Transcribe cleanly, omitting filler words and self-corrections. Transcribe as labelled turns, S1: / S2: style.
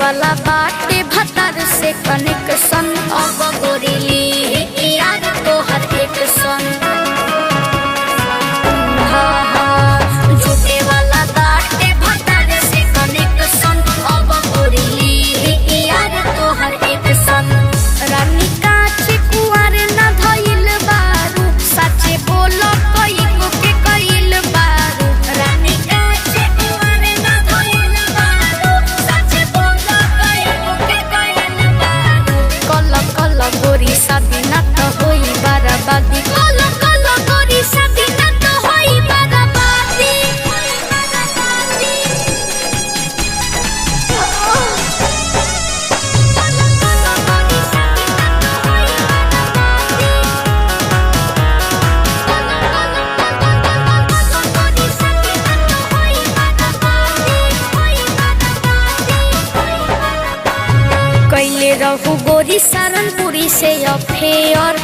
S1: वाला बाटे भतर से कनेक्शन अब गोरीली यार तो हर एक सन झूठे वाला बाटे भतर से कनेक्शन अब गोरीली यार तो हर एक सन रानी काच कुआर न धइल बारू सच्चे बोलो कोई को के कइल बारू रानी काच कुआर न धइल बारू सच्चे बोलो कोई को के कइल बारू कल कल गोरी शादी न तो होई बर्बादी कल कल गोरी शादी न तो होई बर्बादी कैले रहू गोरी सरनपुरी से अफेयर